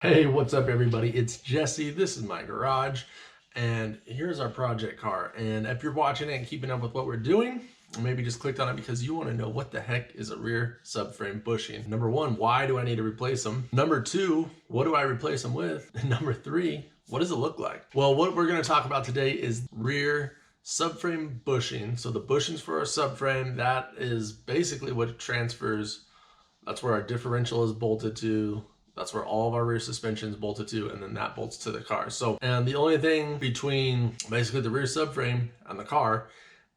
Hey, what's up everybody? It's Jesse. This is my garage and here's our project car. And if you're watching it and keeping up with what we're doing, or maybe just clicked on it because you want to know what the heck is a rear subframe bushing. Number one, why do I need to replace them? Number two, what do I replace them with? And number three, what does it look like? Well, what we're going to talk about today is rear subframe bushing. So the bushings for our subframe, that is basically what transfers. That's where our differential is bolted to. That's where all of our rear suspension is bolted to, and then that bolts to the car. So, and the only thing between basically the rear subframe and the car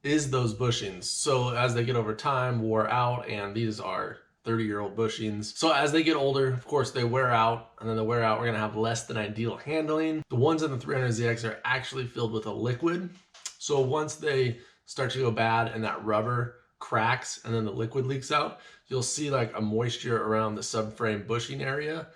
is those bushings. So as they get over time, wore out, and these are 30-year-old bushings. So as they get older, of course, they wear out, and then they wear out, we're gonna have less than ideal handling. The ones in the 300ZX are actually filled with a liquid. So once they start to go bad and that rubber cracks and then the liquid leaks out, you'll see like a moisture around the subframe bushing area,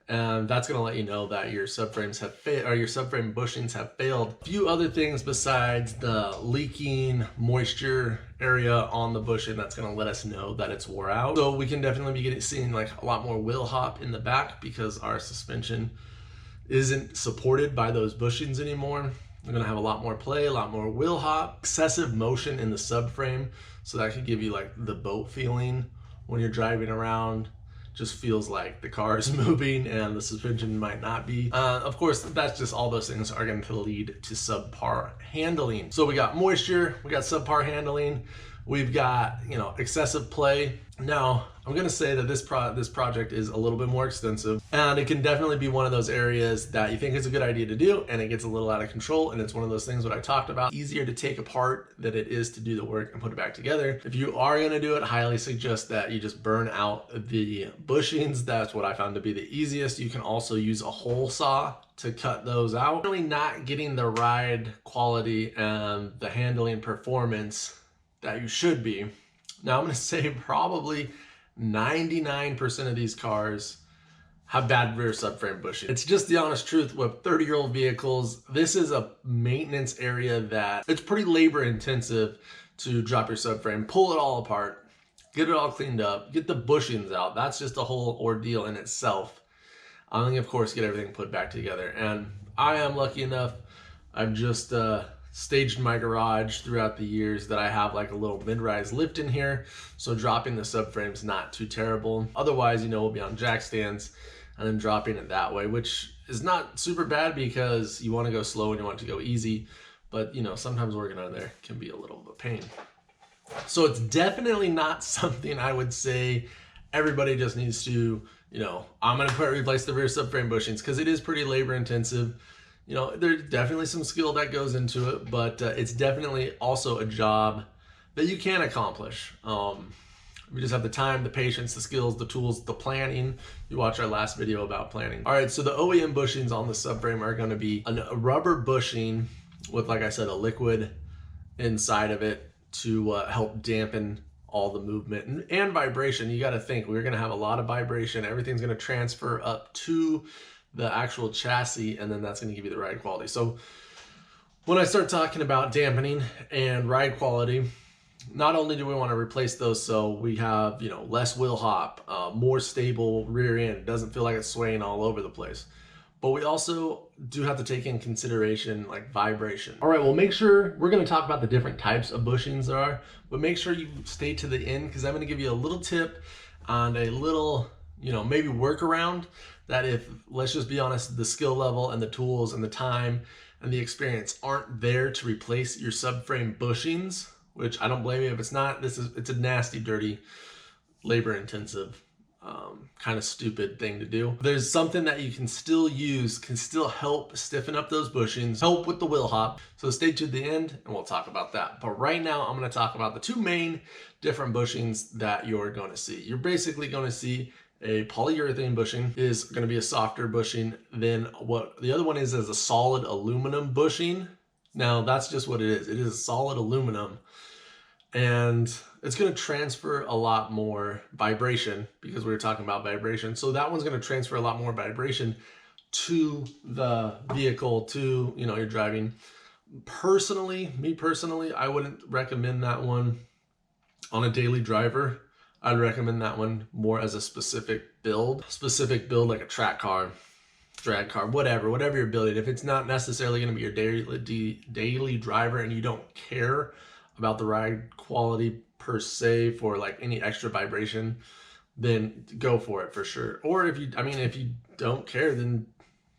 and that's going to let you know that your subframes have failed, or your subframe bushings have failed. A few other things besides the leaking moisture area on the bushing that's going to let us know that it's wore out. So we can definitely be seeing like a lot more wheel hop in the back because our suspension isn't supported by those bushings anymore. We're going to have a lot more play, a lot more wheel hop, excessive motion in the subframe. So that could give you like the boat feeling when you're driving around. Just feels like the car is moving and the suspension might not be. Of course, that's just all those things are going to lead to subpar handling. So we got moisture, we got subpar handling, we've got, excessive play. Now, I'm going to say that this project is a little bit more extensive, and it can definitely be one of those areas that you think is a good idea to do and it gets a little out of control, and it's one of those things what I talked about, easier to take apart than it is to do the work and put it back together. If you are going to do it, I highly suggest that you just burn out the bushings. That's what I found to be the easiest. You can also use a hole saw to cut those out. Really not getting the ride quality and the handling performance that you should be. Now I'm going to say probably 99% of these cars have bad rear subframe bushing. It's just the honest truth with 30-year-old vehicles. This is a maintenance area that it's pretty labor intensive to drop your subframe, pull it all apart, get it all cleaned up, get the bushings out. That's just a whole ordeal in itself. And then of course get everything put back together. And I am lucky enough, I've just staged my garage throughout the years that I have like a little mid-rise lift in here, so dropping the subframe's not too terrible. Otherwise, we'll be on jack stands and then dropping it that way, which is not super bad because you want to go slow and you want to go easy, but sometimes working on there can be a little of a pain. So it's definitely not something I would say everybody just needs to, I'm going to replace the rear subframe bushings, because it is pretty labor intensive. There's definitely some skill that goes into it, but it's definitely also a job that you can accomplish. We just have the time, the patience, the skills, the tools, the planning. You watch our last video about planning. All right, so the OEM bushings on the subframe are going to be a rubber bushing with, like I said, a liquid inside of it to help dampen all the movement and vibration. You got to think we're going to have a lot of vibration. Everything's going to transfer up to the actual chassis, and then that's going to give you the ride quality. So when I start talking about dampening and ride quality, not only do we want to replace those so we have less wheel hop, more stable rear end, it doesn't feel like it's swaying all over the place, but we also do have to take in consideration like vibration. All right, well, make sure we're going to talk about the different types of bushings there are, but make sure you stay to the end, because I'm going to give you a little tip on a little maybe workaround that, if, let's just be honest, the skill level and the tools and the time and the experience aren't there to replace your subframe bushings, which I don't blame you if it's not. It's a nasty, dirty, labor intensive, kind of stupid thing to do. There's something that you can still use, can still help stiffen up those bushings, help with the wheel hop. So stay to the end and we'll talk about that. But right now I'm going to talk about the two main different bushings that you're going to see. You're basically going to see a polyurethane bushing is going to be a softer bushing than what the other one is a solid aluminum bushing. Now that's just what it is. It is a solid aluminum, and it's going to transfer a lot more vibration, because we were talking about vibration. So that one's going to transfer a lot more vibration to the vehicle, to, you're driving. Me personally, I wouldn't recommend that one on a daily driver. I'd recommend that one more as a specific build like a track car, drag car, whatever you're building, if it's not necessarily going to be your daily driver and you don't care about the ride quality per se for like any extra vibration, then go for it for sure. Or if you don't care, then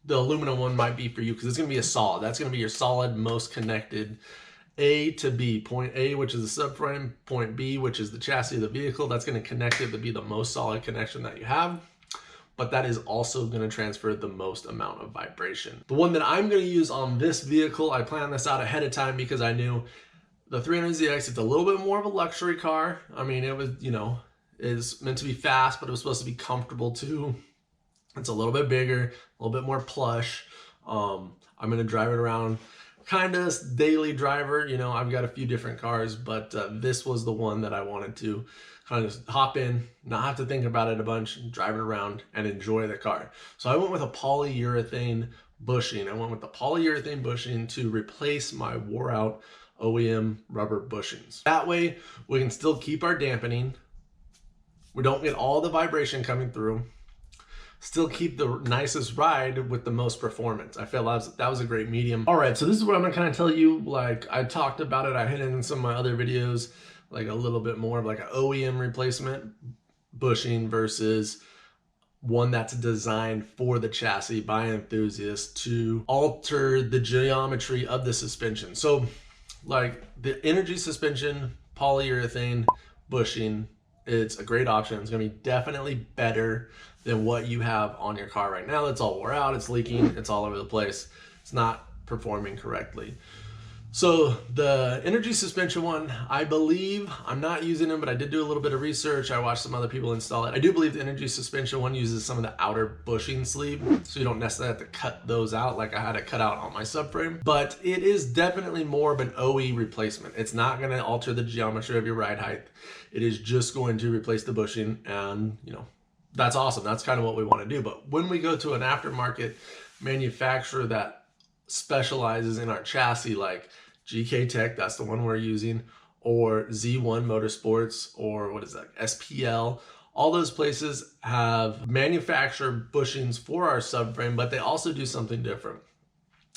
the aluminum one might be for you, because it's going to be a solid. That's going to be your solid, most connected A to B. Point A, which is the subframe, point B, which is the chassis of the vehicle. That's going to connect it to be the most solid connection that you have. But that is also going to transfer the most amount of vibration. The one that I'm going to use on this vehicle, I planned this out ahead of time because I knew the 300ZX, it's a little bit more of a luxury car. I mean, it was, you know, it's meant to be fast, but it was supposed to be comfortable too. It's a little bit bigger, a little bit more plush. I'm going to drive it around kind of daily driver. You know, I've got a few different cars, but this was the one that I wanted to kind of hop in, not have to think about it a bunch, drive it around and enjoy the car. So I went with a polyurethane bushing. I went with the polyurethane bushing to replace my wore out OEM rubber bushings. That way we can still keep our dampening. We don't get all the vibration coming through. Still keep the nicest ride with the most performance. I feel that was a great medium. All right, so this is what I'm gonna kind of tell you. Like I talked about it, I hit it in some of my other videos, like a little bit more of like an OEM replacement bushing versus one that's designed for the chassis by enthusiasts to alter the geometry of the suspension. So like the energy suspension polyurethane bushing, it's a great option. It's gonna be definitely better than what you have on your car right now. That's all wore out, it's leaking, it's all over the place. It's not performing correctly. So the energy suspension one, I believe, I'm not using them, but I did do a little bit of research. I watched some other people install it. I do believe the energy suspension one uses some of the outer bushing sleeve, so you don't necessarily have to cut those out like I had to cut out on my subframe. But it is definitely more of an OE replacement. It's not gonna alter the geometry of your ride height. It is just going to replace the bushing, and you know, that's awesome. That's kind of what we want to do. But when we go to an aftermarket manufacturer that specializes in our chassis, like GK Tech, that's the one we're using, or Z1 Motorsports, or what is that, SPL, all those places have manufactured bushings for our subframe, but they also do something different.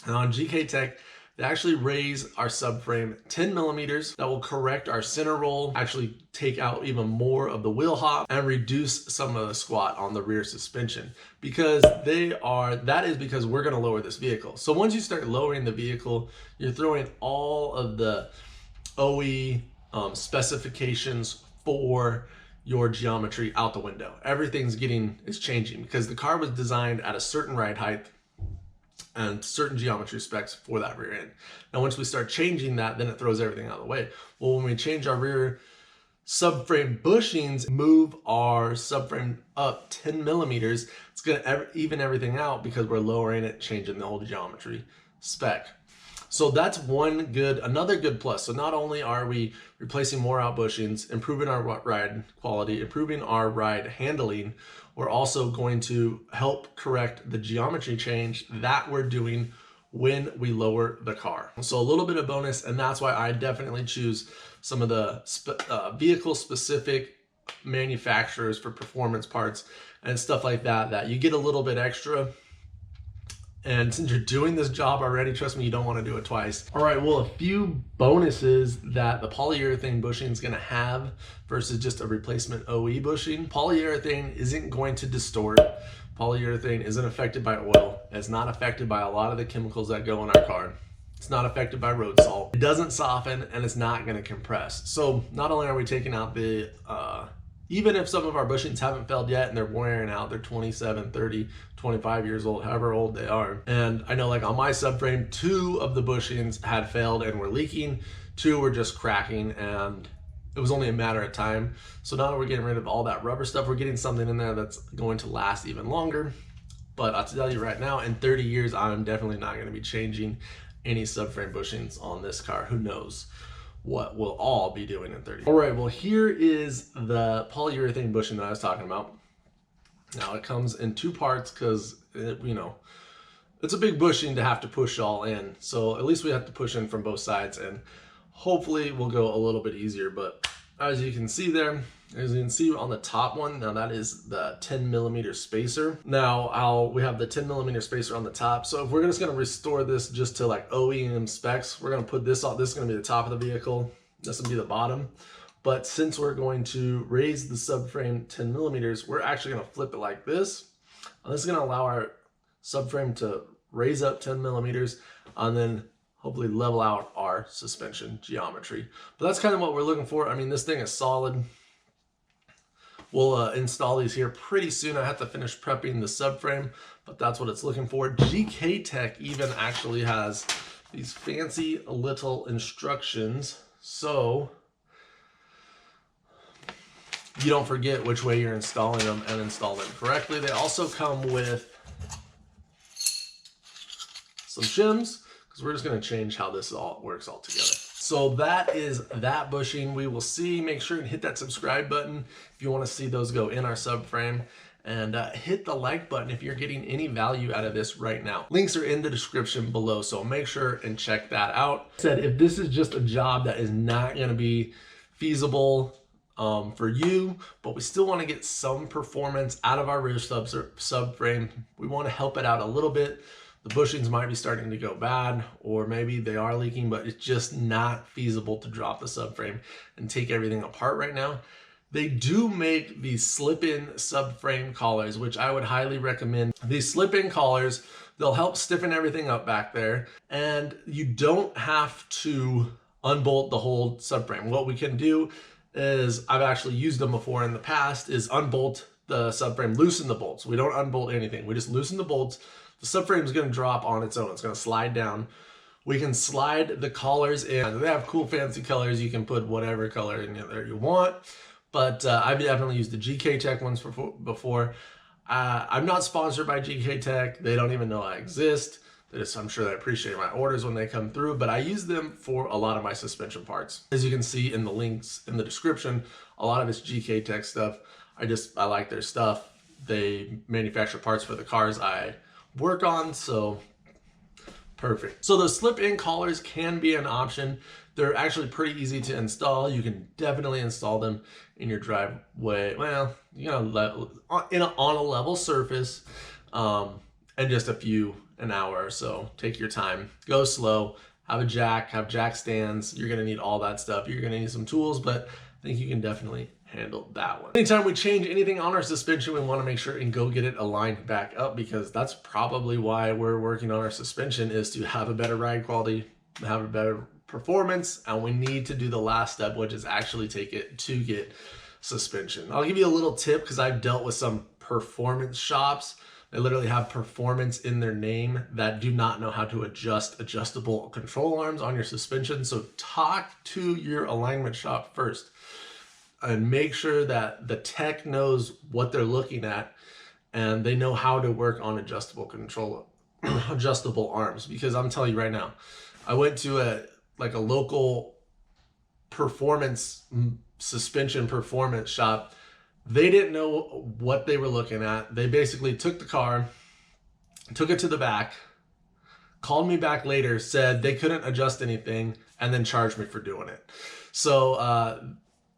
And on GK Tech, they actually raise our subframe 10 millimeters. That will correct our center roll, actually take out even more of the wheel hop, and reduce some of the squat on the rear suspension, because that is because we're gonna lower this vehicle. So once you start lowering the vehicle, you're throwing all of the OE specifications for your geometry out the window. Everything's is changing because the car was designed at a certain ride height and certain geometry specs for that rear end. Now, once we start changing that, then it throws everything out of the way. Well, when we change our rear subframe bushings, move our subframe up 10 millimeters, it's gonna even everything out because we're lowering it, changing the whole geometry spec. So that's another good plus. So not only are we replacing more out bushings, improving our ride quality, improving our ride handling, we're also going to help correct the geometry change that we're doing when we lower the car. So a little bit of bonus, and that's why I definitely choose some of the vehicle specific manufacturers for performance parts and stuff like that, that you get a little bit extra. And since you're doing this job already, trust me, you don't want to do it twice. All right, well, a few bonuses that the polyurethane bushing is going to have versus just a replacement OE bushing. Polyurethane isn't going to distort. Polyurethane isn't affected by oil. It's not affected by a lot of the chemicals that go in our car. It's not affected by road salt. It doesn't soften, and it's not going to compress. So not only are we taking out the even if some of our bushings haven't failed yet and they're wearing out, they're 27, 30, 25 years old, however old they are. And I know like on my subframe, 2 of the bushings had failed and were leaking, 2 were just cracking, and it was only a matter of time. So now that we're getting rid of all that rubber stuff, we're getting something in there that's going to last even longer. But I'll tell you right now, in 30 years, I'm definitely not gonna be changing any subframe bushings on this car. Who knows what we'll all be doing in 30. All right, well, here is the polyurethane bushing that I was talking about. Now it comes in 2 parts because you know, it's a big bushing to have to push all in. So at least we have to push in from both sides, and hopefully we'll go a little bit easier, but As you can see there, as you can see on the top one, now that is the 10mm spacer. Now we have the 10mm spacer on the top. So if we're just gonna restore this just to like OEM specs, we're gonna put this on. This is gonna be the top of the vehicle. This will be the bottom. But since we're going to raise the subframe 10mm, we're actually gonna flip it like this. And this is gonna allow our subframe to raise up 10mm and then hopefully level out our suspension geometry. But that's kind of what we're looking for. I mean, this thing is solid. We'll install these here pretty soon. I have to finish prepping the subframe, but that's what it's looking for. GK Tech even actually has these fancy little instructions, so you don't forget which way you're installing them and install them correctly. They also come with some shims, because we're just going to change how this all works all together. So that is that bushing. We will see. Make sure and hit that subscribe button if you want to see those go in our subframe. And hit the like button if you're getting any value out of this right now. Links are in the description below, so make sure and check that out. Said if this is just a job that is not going to be feasible for you, but we still want to get some performance out of our rear subframe, we want to help it out a little bit. The bushings might be starting to go bad, or maybe they are leaking, but it's just not feasible to drop the subframe and take everything apart right now. They do make these slip-in subframe collars, which I would highly recommend. These slip-in collars, they'll help stiffen everything up back there, and you don't have to unbolt the whole subframe. What we can do is, I've actually used them before in the past, is unbolt the subframe, loosen the bolts. We don't unbolt anything. We just loosen the bolts. The subframe is going to drop on its own. It's going to slide down. We can slide the collars in. They have cool fancy colors. You can put whatever color in there you want. But I've definitely used the GK Tech ones before. I'm not sponsored by GK Tech. They don't even know I exist. I'm sure they appreciate my orders when they come through, but I use them for a lot of my suspension parts. As you can see in the links in the description, a lot of it's GK Tech stuff. I like their stuff. They manufacture parts for the cars I work on, so perfect. So the slip-in collars can be an option. They're actually pretty easy to install. You can definitely install them in your driveway. Well, you know, on a level surface, and just an hour or so. Take your time, go slow, have jack stands. You're gonna need all that stuff. You're gonna need some tools, but I think you can definitely handle that one. Anytime we change anything on our suspension, we want to make sure and go get it aligned back up, because that's probably why we're working on our suspension, is to have a better ride quality, have a better performance, and we need to do the last step, which is actually take it to get suspension. I'll give you a little tip, because I've dealt with some performance shops. They literally have performance in their name that do not know how to adjust adjustable control arms on your suspension. So talk to your alignment shop first and make sure that the tech knows what they're looking at and they know how to work on adjustable arms. Because I'm telling you right now, I went to a local suspension performance shop. They didn't know what they were looking at. They basically took the car, took it to the back, called me back later, said they couldn't adjust anything, and then charged me for doing it. So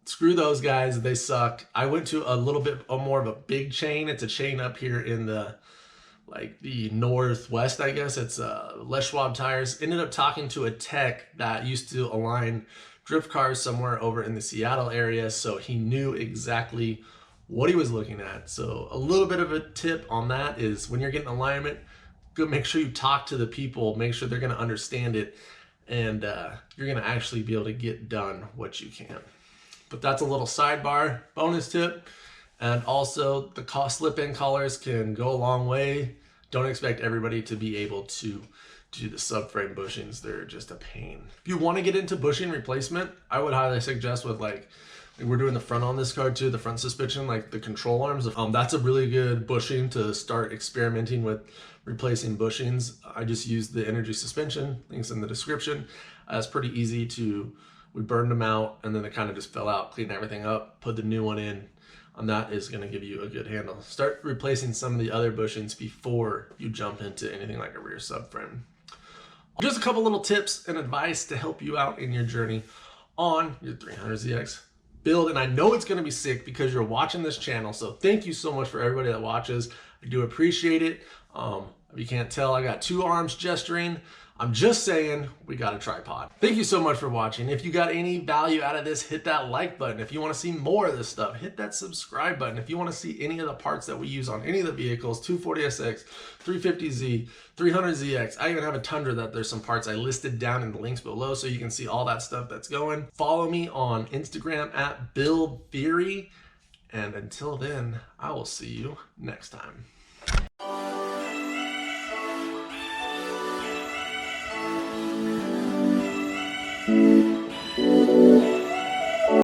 screw those guys, they suck. I went to a little bit more of a big chain. It's a chain up here in the northwest, I guess. It's Les Schwab Tires. Ended up talking to a tech that used to align drift cars somewhere over in the Seattle area, so he knew exactly what he was looking at. So a little bit of a tip on that is, when you're getting alignment, go make sure you talk to the people, make sure they're going to understand it, and you're going to actually be able to get done what you can. But that's a little sidebar bonus tip. And also, the slip-in collars can go a long way. Don't expect everybody to be able to do the subframe bushings. They're just a pain. If you want to get into bushing replacement, I would highly suggest with we're doing the front on this car too, the front suspension, like the control arms. That's a really good bushing to start experimenting with replacing bushings. I just used the energy suspension, links in the description. It's pretty easy we burned them out and then they kind of just fell out, clean everything up, put the new one in, and that is going to give you a good handle. Start replacing some of the other bushings before you jump into anything like a rear subframe. Just a couple little tips and advice to help you out in your journey on your 300ZX build, and I know it's gonna be sick because you're watching this channel. So thank you so much for everybody that watches. I do appreciate it. If you can't tell, I got 2 arms gesturing. I'm just saying, we got a tripod. Thank you so much for watching. If you got any value out of this, hit that like button. If you want to see more of this stuff, hit that subscribe button. If you want to see any of the parts that we use on any of the vehicles, 240SX, 350Z, 300ZX, I even have a Tundra that there's some parts I listed down in the links below so you can see all that stuff that's going. Follow me on Instagram at Build Theory. And until then, I will see you next time.